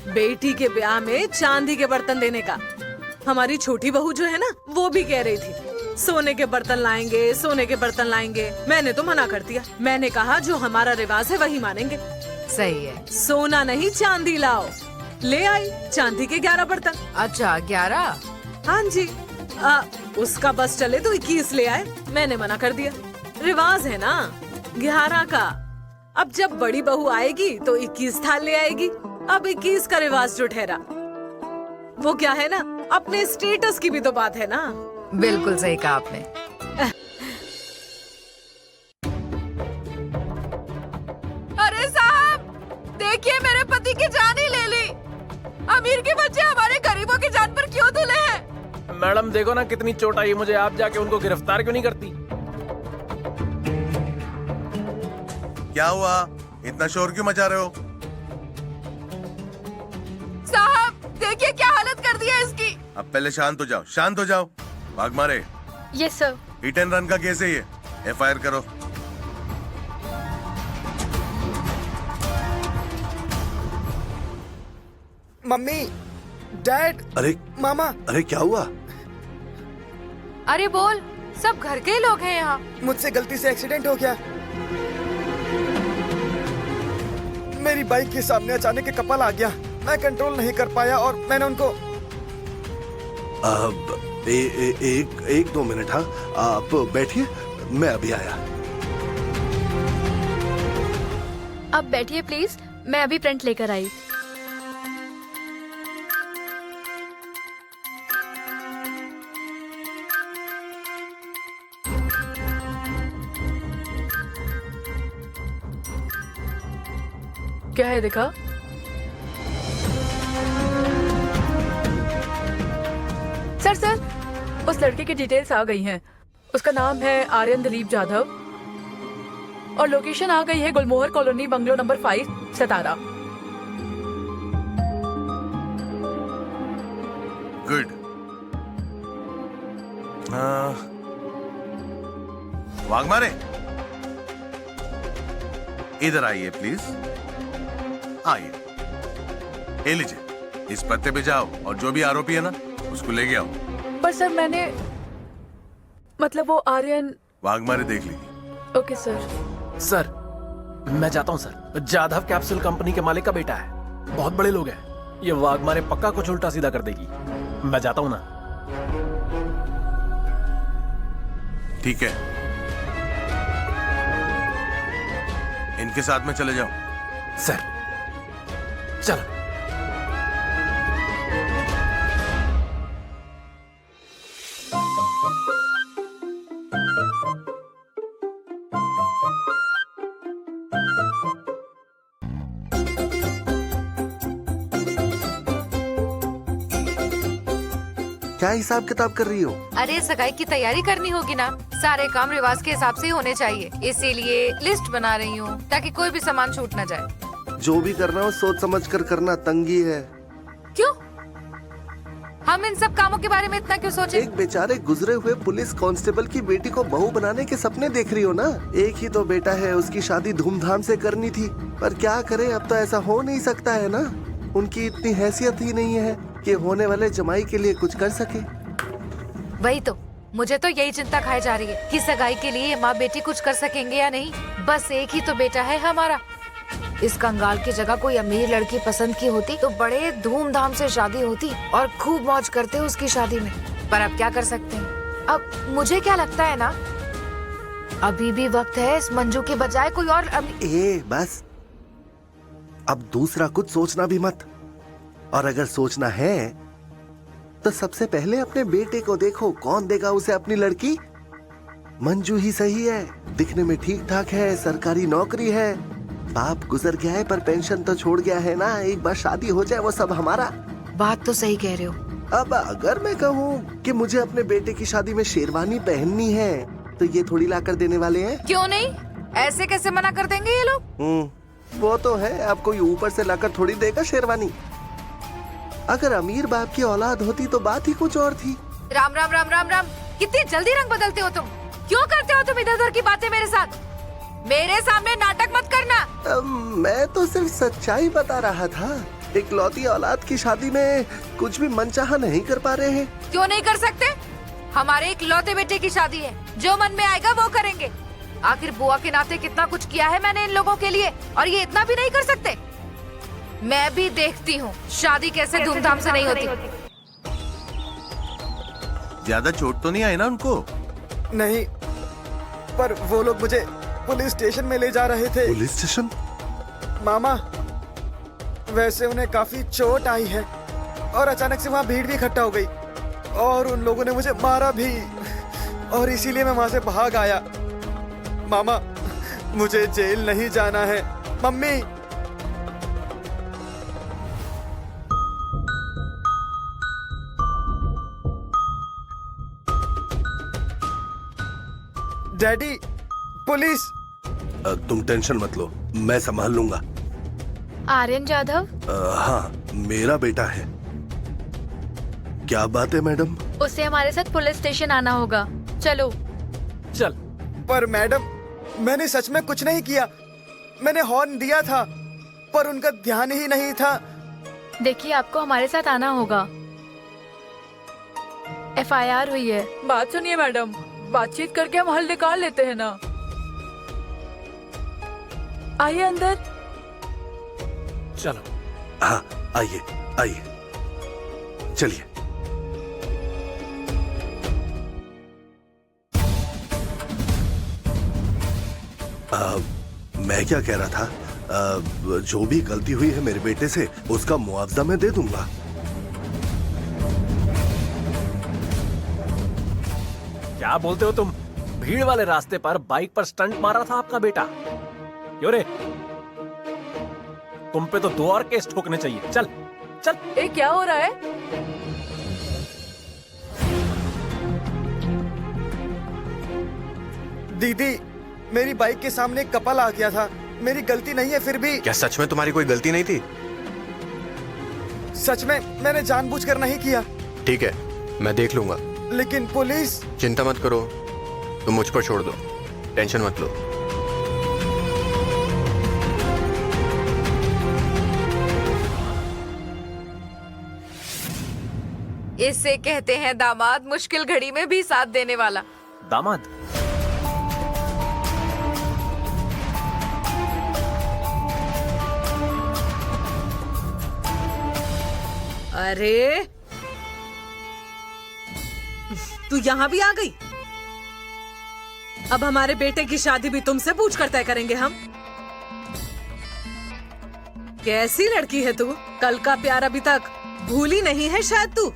बेटी के ब्याह में चांदी के बर्तन देने का। हमारी छोटी बहू जो है ना, वो भी कह रही थी सोने के बर्तन लाएंगे, सोने के बर्तन लाएंगे। मैंने तो मना कर दिया। मैंने कहा जो हमारा रिवाज है वही मानेंगे। सही है। सोना नहीं चांदी लाओ। ले आई चांदी के 11 बर्तन। अच्छा 11? हाँ जी। उसका बस चले तो 21 ले आए। मैंने मना कर दिया, रिवाज है ना 11 का। अब जब बड़ी बहू आएगी तो 21 थाल ले आएगी। अब 21 का रिवाज जो ठहरा वो क्या है ना, अपने स्टेटस की भी तो बात है ना। बिल्कुल सही कहा आपने। अरे साहब देखिए, मेरे पति की जान ही ले ली। अमीर के बच्चे हमारे गरीबों की जान पर क्यों तुले हैं? मैडम देखो ना कितनी चोट आई मुझे, आप जाके उनको गिरफ्तार क्यों नहीं करती? क्या हुआ, इतना शोर क्यों मचा रहे हो? साहब देखिए क्या हालत कर दी है इसकी। अब पहले शांत हो जाओ, शांत हो जाओ। भाग मारे। Yes sir. Hit and run का केस है ये, FIR करो। मम्मी, डैड, अरे मामा। अरे क्या हुआ? अरे बोल, सब घर के लोग हैं यहाँ। मुझसे गलती से एक्सीडेंट हो गया। मेरी बाइक के सामने अचानक एक कपल आ गया। मैं कंट्रोल नहीं कर पाया और मैंने उनको एक दो मिनट। हाँ आप बैठिए, मैं अभी आया। आप बैठिए प्लीज, मैं अभी प्रिंट लेकर आई। क्या है दिखा? सर उस लड़के की डिटेल्स आ गई हैं। उसका नाम है आर्यन दिलीप जाधव और लोकेशन आ गई है गुलमोहर कॉलोनी, बंगलो नंबर 5, सतारा। गुड। वाघमारे इधर आइए प्लीज, आइए। ये लीजिए, इस पत्ते पे जाओ और जो भी आरोपी है ना उसको लेके आओ। पर सर मैंने मतलब वो आर्यन। वाघमारे देख लीजिए। Okay sir. सर मैं जाता हूँ सर। जाधव कैप्सूल कंपनी के मालिक का बेटा है, बहुत बड़े लोग हैं। ये वाघमारे पक्का कुछ उल्टा सीधा कर देगी। मैं जाता हूँ ना। ठीक है, इनके साथ में चले जाओ। सर चलो। क्या हिसाब किताब कर रही हो? अरे सगाई की तैयारी करनी होगी ना, सारे काम रिवाज के हिसाब से ही होने चाहिए। इसीलिए लिस्ट बना रही हूँ ताकि कोई भी सामान छूट ना जाए। जो भी करना हो सोच समझ कर करना, तंगी है। क्यों? हम इन सब कामों के बारे में इतना क्यों सोचे? एक बेचारे गुजरे हुए पुलिस कांस्टेबल की बेटी को बहू बनाने के सपने देख रही हो ना। एक ही तो बेटा है, उसकी शादी धूमधाम से करनी थी, पर क्या करे, अब तो ऐसा हो नहीं सकता है ना। उनकी इतनी हैसियत ही नहीं है कि होने वाले जमाई के लिए कुछ कर सके। वही तो, मुझे तो यही चिंता खाई जा रही है कि सगाई के लिए माँ बेटी कुछ कर सकेंगे या नहीं। बस एक ही तो बेटा है हमारा। इस कंगाल की जगह कोई अमीर लड़की पसंद की होती तो बड़े धूमधाम से शादी होती और खूब मौज करते उसकी शादी में। पर अब क्या कर सकते हैं। अब मुझे क्या लगता है ना, अभी भी वक्त है इस मंजू के बजाय कोई और बस अब दूसरा कुछ सोचना भी मत। और अगर सोचना है तो सबसे पहले अपने बेटे को देखो, कौन देगा उसे अपनी लड़की। मंजू ही सही है, दिखने में ठीक ठाक है, सरकारी नौकरी है, बाप गुजर गया है पर पेंशन तो छोड़ गया है ना। एक बार शादी हो जाए वो सब हमारा। बात तो सही कह रहे हो। अब अगर मैं कहूँ कि मुझे अपने बेटे की शादी में शेरवानी पहननी है तो ये थोड़ी ला कर देने वाले हैं। क्यों नहीं, ऐसे कैसे मना कर देंगे ये लोग। वो तो है, अब कोई ऊपर से लाकर थोड़ी देगा शेरवानी। अगर अमीर बाप की औलाद होती तो बात ही कुछ और थी। राम राम राम राम राम, कितनी जल्दी रंग बदलते हो तुम। क्यों करते हो तुम इधर उधर की बातें मेरे साथ? मेरे सामने नाटक मत करना। मैं तो सिर्फ सच्चाई बता रहा था। इकलौती औलाद की शादी में कुछ भी मनचाहा नहीं कर पा रहे हैं। क्यों नहीं कर सकते? हमारे इकलौते बेटे की शादी है, जो मन में आएगा वो करेंगे। आखिर बुआ के नाते कितना कुछ किया है मैंने इन लोगों के लिए, और ये इतना भी नहीं कर सकते? मैं भी देखती हूँ शादी कैसे धूमधाम से नहीं होती। ज्यादा चोट तो नहीं आई ना उनको? नहीं, पर वो लोग मुझे पुलिस स्टेशन में ले जा रहे थे। Police station? मामा, वैसे उन्हें काफी चोट आई है और अचानक से वहाँ भीड़ भी इकट्ठा हो गई और उन लोगों ने मुझे मारा भी, और इसीलिए मैं वहाँ से भाग आया। मामा, मुझे जेल नहीं जाना है। Mummy, daddy, police. तुम टेंशन मत लो, मैं संभाल लूंगा। आर्यन जाधव, हाँ, मेरा बेटा है। क्या बात है मैडम? उसे हमारे साथ पुलिस स्टेशन आना होगा। चलो। चल। पर मैडम, मैंने सच में कुछ नहीं किया। मैंने हॉर्न दिया था, पर उनका ध्यान ही नहीं था। देखिए, आपको हमारे साथ आना होगा। FIR हुई है। बात सुनिए मैडम, बातचीत करके हम हल निकाल लेते हैं ना। आइए अंदर। चलो। हाँ, आइए आइए, चलिए। मैं क्या कह रहा था, जो भी गलती हुई है मेरे बेटे से, उसका मुआवजा मैं दे दूंगा। क्या बोलते हो तुम? भीड़ वाले रास्ते पर बाइक पर स्टंट मारा था आपका बेटा। क्यों रे? तुम पे तो 2 और केस ठोकने चाहिए। चल चल। ए, क्या हो रहा है? दीदी, मेरी बाइक के सामने एक कपल आ गया था। मेरी गलती नहीं है, फिर भी। क्या सच में तुम्हारी कोई गलती नहीं थी? सच में मैंने जानबूझकर नहीं किया। ठीक है, मैं देख लूंगा। लेकिन पुलिस। चिंता मत करो, तुम मुझ पर छोड़ दो, टेंशन मत लो। इसे कहते हैं दामाद, मुश्किल घड़ी में भी साथ देने वाला। दामाद? अरे, तू यहाँ भी आ गई? अब हमारे बेटे की शादी भी तुमसे पूछकर तय करेंगे हम। कैसी लड़की है तू? कल का प्यार अभी तक भूली नहीं है शायद तू।